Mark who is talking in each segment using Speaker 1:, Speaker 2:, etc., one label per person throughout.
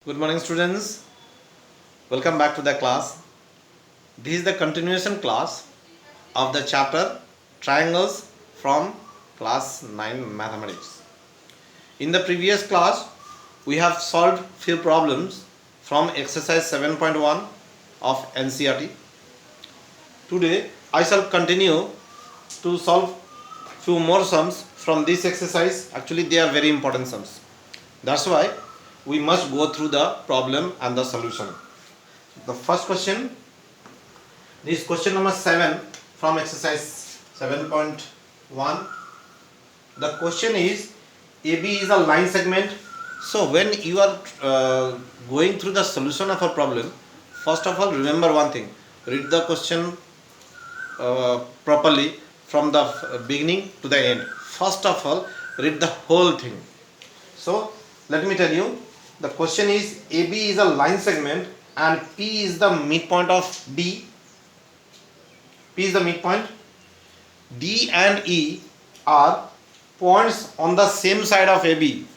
Speaker 1: Good morning, students. Welcome back to the class. This is the continuation class of the chapter Triangles from class 9 Mathematics. In the previous class, we have solved few problems from exercise 7.1 of NCERT. Today, I shall continue to solve few more sums from this exercise. Actually, they are very important sums. That's why we must go through the problem and the solution. The first question, this is question number 7 from exercise 7.1. The question is, AB is a line segment. So when you are going through the solution of a problem, first of all remember one thing, read the question properly from the beginning to the end. First of all, read the whole thing. So let me tell you, the question is AB is a line segment and P is the midpoint of D. P is the midpoint. D and E are points on the same side of AB.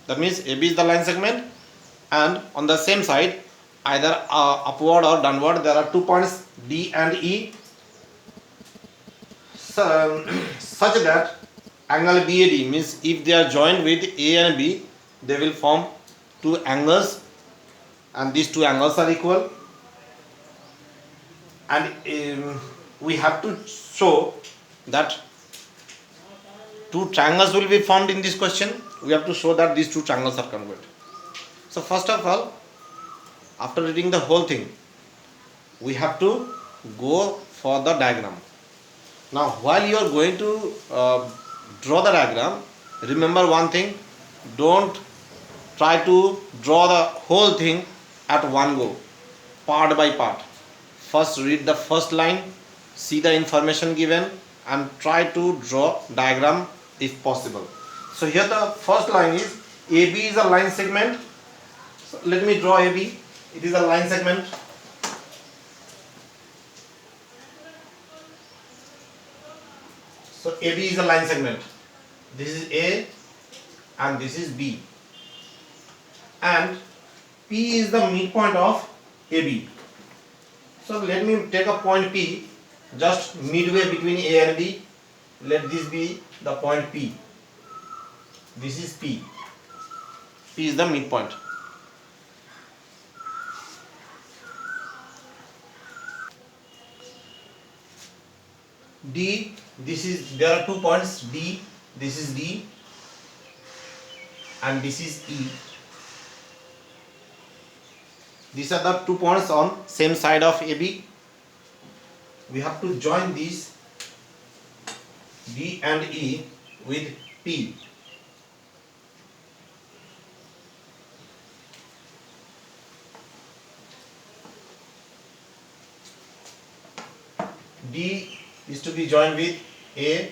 Speaker 1: That means AB is the line segment and on the same side, either upward or downward, there are 2 points D and E, such that angle BAD, means if they are joined with A and B, they will form two angles and these two angles are equal. And we have to show that two triangles will be formed in this question. We have to show that these two triangles are congruent. So first of all, after reading the whole thing, we have to go for the diagram. Now while you are going to draw the diagram, remember one thing, don't try to draw the whole thing at one go, part by part. First read the first line, see the information given and try to draw diagram if possible. So here the first line is AB is a line segment. So let me draw AB. It is a line segment. So AB is a line segment. This is A and this is B. And P is the midpoint of AB. So let me take a point P just midway between A and B. Let this be the point P. This is P. P is the midpoint. D, this is, there are 2 points D, this is D and this is E. These are the 2 points on same side of AB. We have to join these D and E with P. D is to be joined with A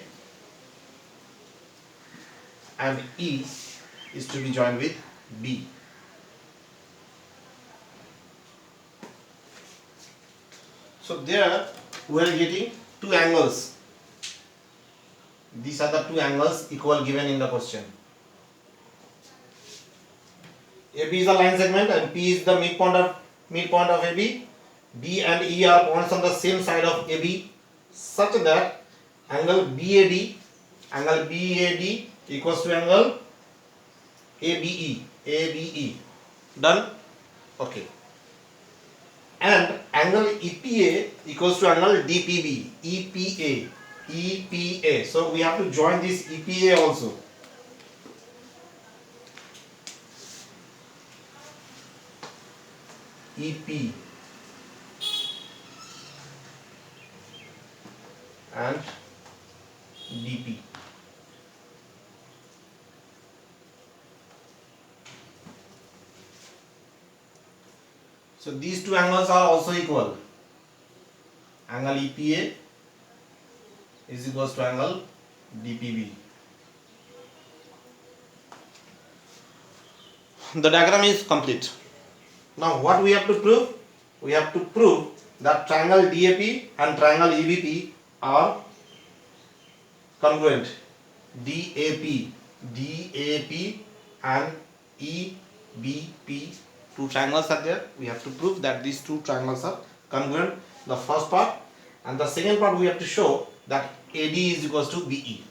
Speaker 1: and E is to be joined with B. So there we are getting two angles. These are the two angles equal given in the question. AB is a line segment and P is the midpoint of AB. D and E are points on the same side of AB, such that angle BAD equals to angle ABE. Done? Okay. And angle EPA equals to angle DPB. EPA. So we have to join this EPA also. EP and DP. So these two angles are also equal. Angle EPA is equals to angle DPB. The diagram is complete. Now what we have to prove? We have to prove that triangle DAP and triangle EBP are congruent. DAP and EBP two triangles are there. We have to prove that these two triangles are congruent, the first part, and the second part we have to show that AD is equals to BE.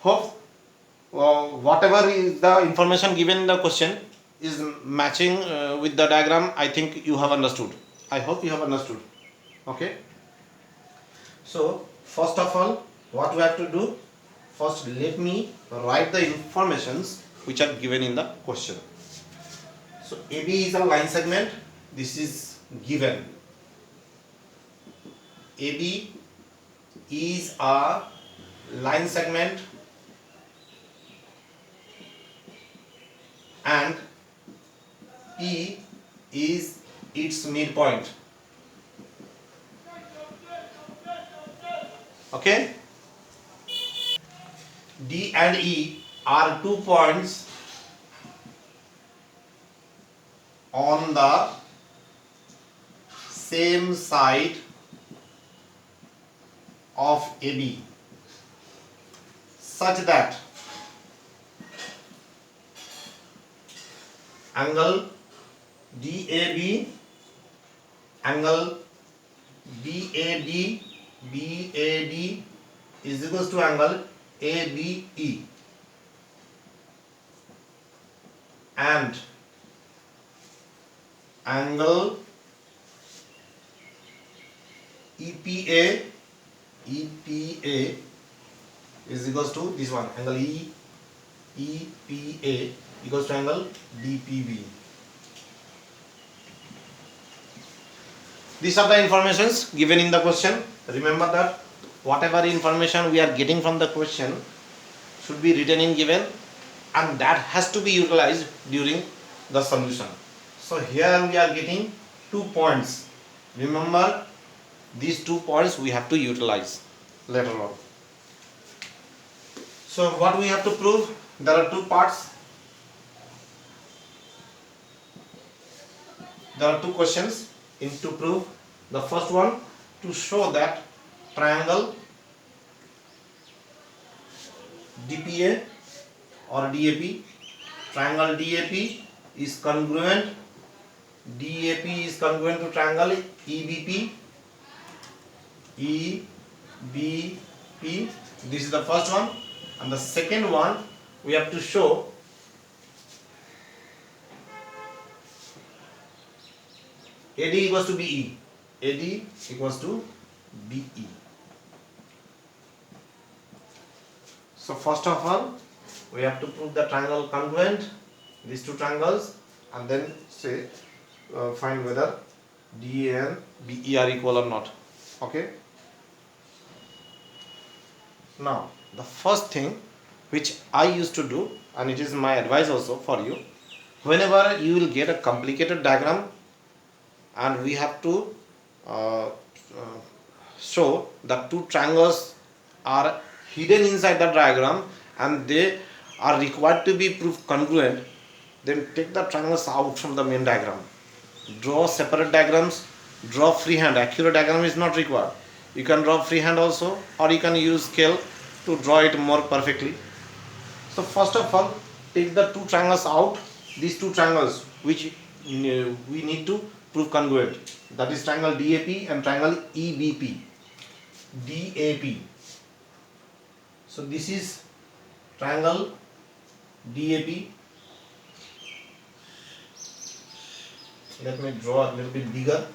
Speaker 1: Hope whatever is the information given in the question is matching with the diagram. I think you have understood. I hope you have understood. Okay. So first of all, what we have to do? First, let me write the informations which are given in the question. So AB is a line segment. This is given. AB is a line segment and P is its midpoint. Okay. D and E are 2 points on the same side of AB such that angle DAB, angle BAD is equals to angle ABE, and angle EPA is equals to this one, angle EPA equals to angle DPB. These are the informations given in the question. Remember that whatever information we are getting from the question should be written in given, and that has to be utilized during the solution. So here we are getting 2 points. Remember, these 2 points we have to utilize later on. So what we have to prove? There are 2 parts. There are 2 questions in to prove. The first one, to show that triangle DPA or DAP, triangle DAP is congruent, DAP is congruent to triangle EBP. This is the first one, and the second one we have to show AD equals to BE. AD equals to BE. So first of all, we have to prove the triangle congruent, these 2 triangles, and then say find whether DA and BE are equal or not. Okay. Now the first thing which I used to do, and it is my advice also for you, whenever you will get a complicated diagram and we have to show that 2 triangles are hidden inside the diagram and they are required to be proved congruent, then take the triangles out from the main diagram. Draw separate diagrams, draw freehand. Accurate diagram is not required. You can draw freehand also, or you can use scale to draw it more perfectly. So first of all, take the 2 triangles out. These 2 triangles which we need to prove congruent, that is triangle DAP and triangle EBP. DAP. So this is triangle DAP. Let me draw a little bit bigger.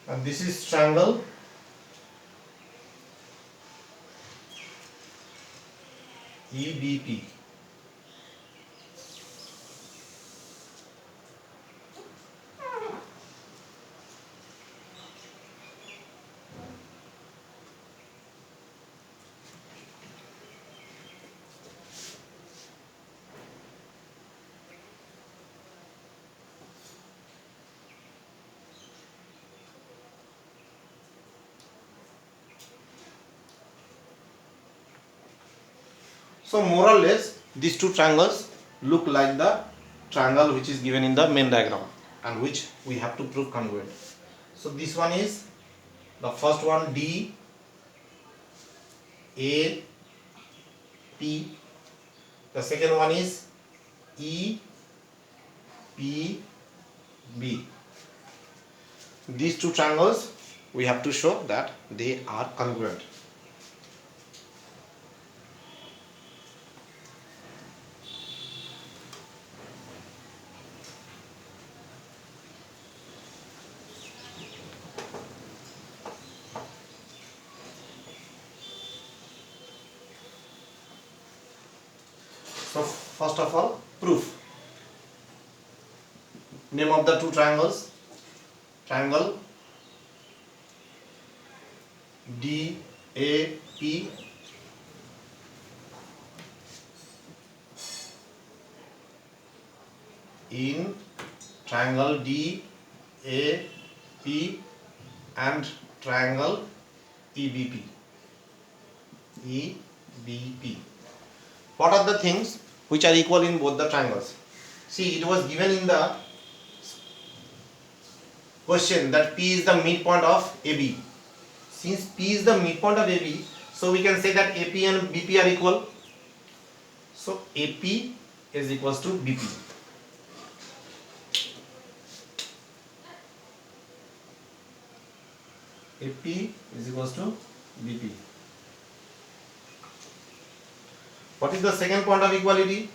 Speaker 1: And this is triangle EBP. So more or less these 2 triangles look like the triangle which is given in the main diagram and which we have to prove congruent. So this one is the first one, D A P. The second one is E P B. These two triangles we have to show that they are congruent. So first of all, proof. Name of the two triangles: triangle DAP in triangle DAP and triangle EBP. EBP. What are the things which are equal in both the triangles? See, it was given in the question that P is the midpoint of AB. Since P is the midpoint of AB, so we can say that AP and BP are equal. So AP is equals to BP. AP is equals to BP. What is the second point of equality?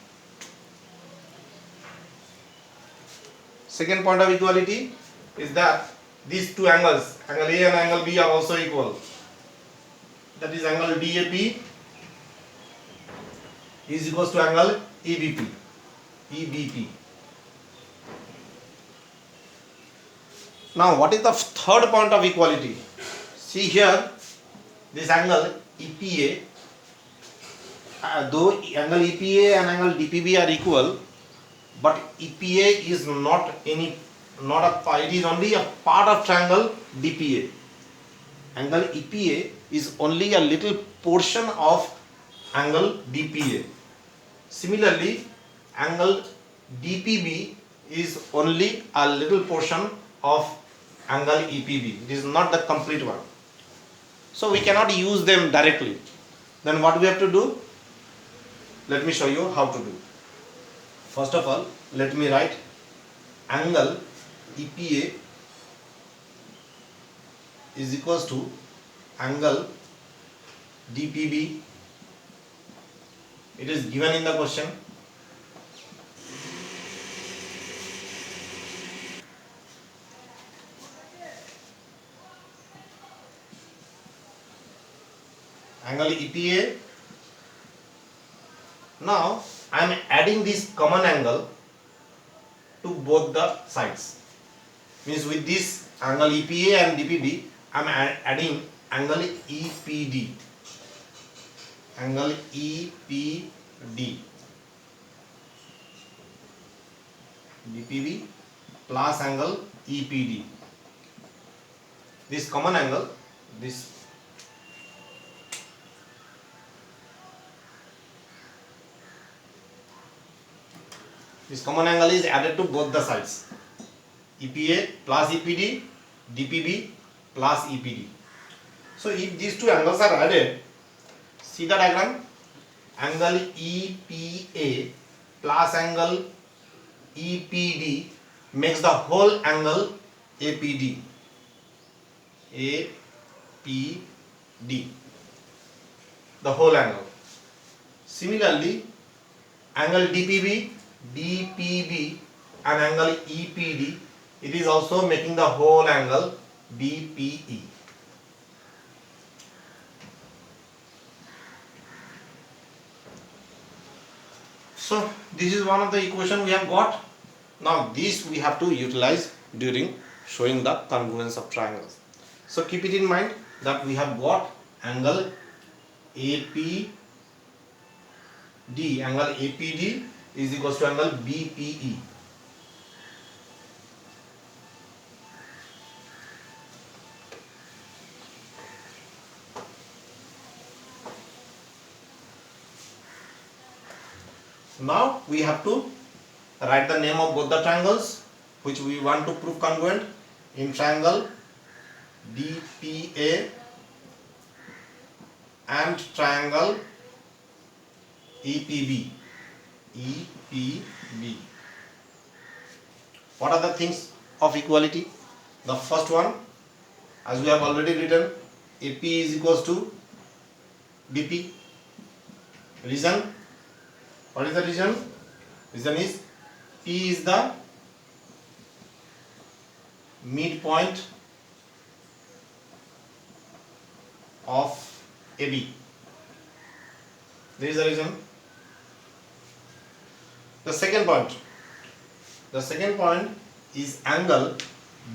Speaker 1: Second point of equality is that these two angles, angle A and angle B, are also equal. That is, angle DAP is equals to angle EBP. EBP. Now, what is the third point of equality? See here, this angle EPA, though angle EPA and angle DPB are equal, but EPA is not it is only a part of triangle DPA. Angle EPA is only a little portion of angle DPA. Similarly, angle DPB is only a little portion of angle EPB. It is not the complete one. So we cannot use them directly. Then what we have to do? Let me show you how to do. First of all, let me write angle EPA is equals to angle DPB. It is given in the question. Angle EPA. Now I am adding this common angle to both the sides. Means with this angle EPA and DPB, I am adding angle EPD. Angle EPD. DPB plus angle EPD. This common angle, this common angle is added to both the sides. EPA plus EPD, DPB plus EPD. So if these two angles are added, see the diagram, angle EPA plus angle EPD makes the whole angle APD. APD. The whole angle. Similarly, angle DPB and angle EPD, it is also making the whole angle BPE. So this is one of the equation we have got. Now this we have to utilize during showing the congruence of triangles. So keep it in mind that we have got angle APD, angle APD is equals to angle BPE. Now we have to write the name of both the triangles which we want to prove congruent. In triangle DPA and triangle EPB. EPB. What are the things of equality? The first one, as we have already written, AP is equals to BP. Reason? What is the reason? Reason is P is the midpoint of AB. This is the reason. The second point is angle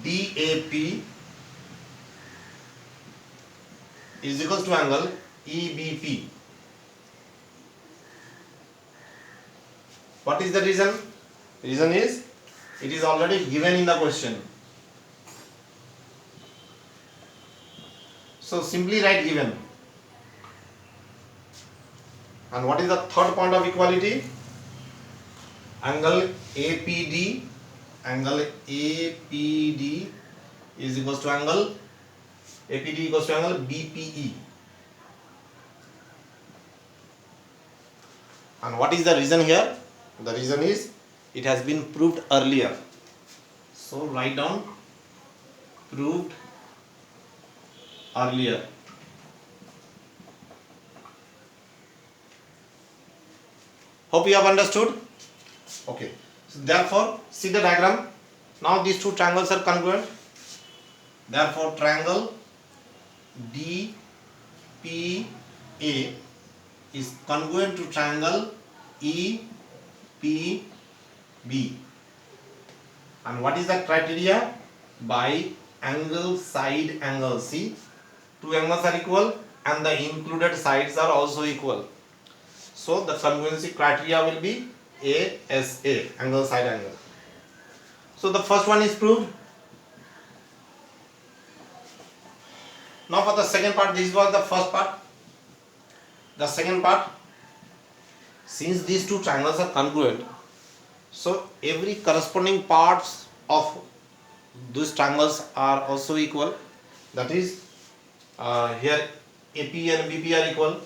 Speaker 1: DAP is equals to angle EBP. What is the reason? Reason is it is already given in the question. So simply write given. And what is the third point of equality? Angle APD. Angle APD is equals to angle APD equals to angle BPE. And what is the reason here? The reason is it has been proved earlier. So write down proved earlier. Hope you have understood. Okay. So therefore, see the diagram. Now these two triangles are congruent. Therefore, triangle DPA is congruent to triangle EPB. And what is the criteria? By angle side angle. See, two angles are equal and the included sides are also equal. So the congruency criteria will be ASA, angle side angle. So the first one is proved. Now for the second part, this was the first part. The second part, since these two triangles are congruent, so every corresponding parts of these triangles are also equal. That is, here AP and BP are equal.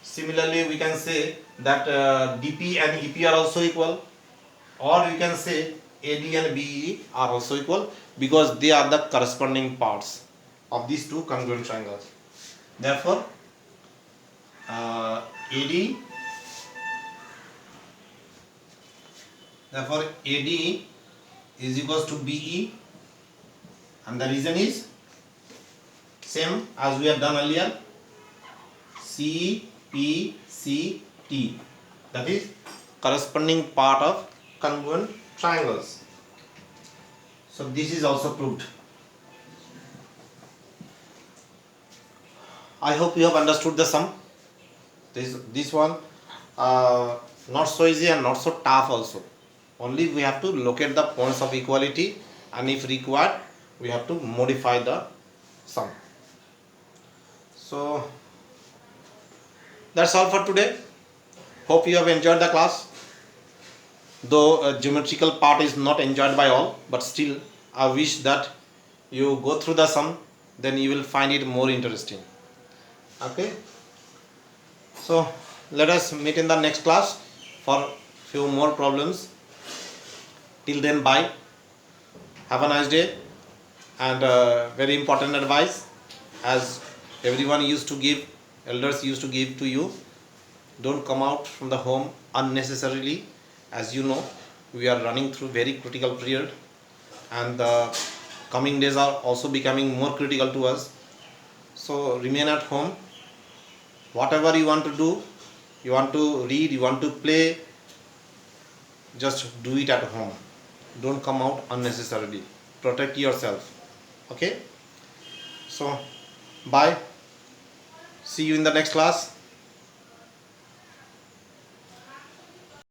Speaker 1: Similarly, we can say that DP and EP are also equal, or we can say AD and BE are also equal because they are the corresponding parts of these two congruent triangles. Therefore, AD is equals to BE, and the reason is same as we have done earlier, CPCT, that is corresponding part of congruent triangles. So this is also proved. I hope you have understood the sum. This one not so easy and not so tough also. Only we have to locate the points of equality, and if required we have to modify the sum. So that's all for today. Hope you have enjoyed the class. Though geometrical part is not enjoyed by all, but still I wish that you go through the sum, then you will find it more interesting. Okay, so let us meet in the next class for few more problems. Till then, bye. Have a nice day. And very important advice, as everyone used to give, elders used to give to you, don't come out from the home unnecessarily. As you know, we are running through very critical period, and the coming days are also becoming more critical to us. So remain at home. Whatever you want to do, you want to read, you want to play, just do it at home. Don't come out unnecessarily. Protect yourself. Okay, so bye. See you in the next class.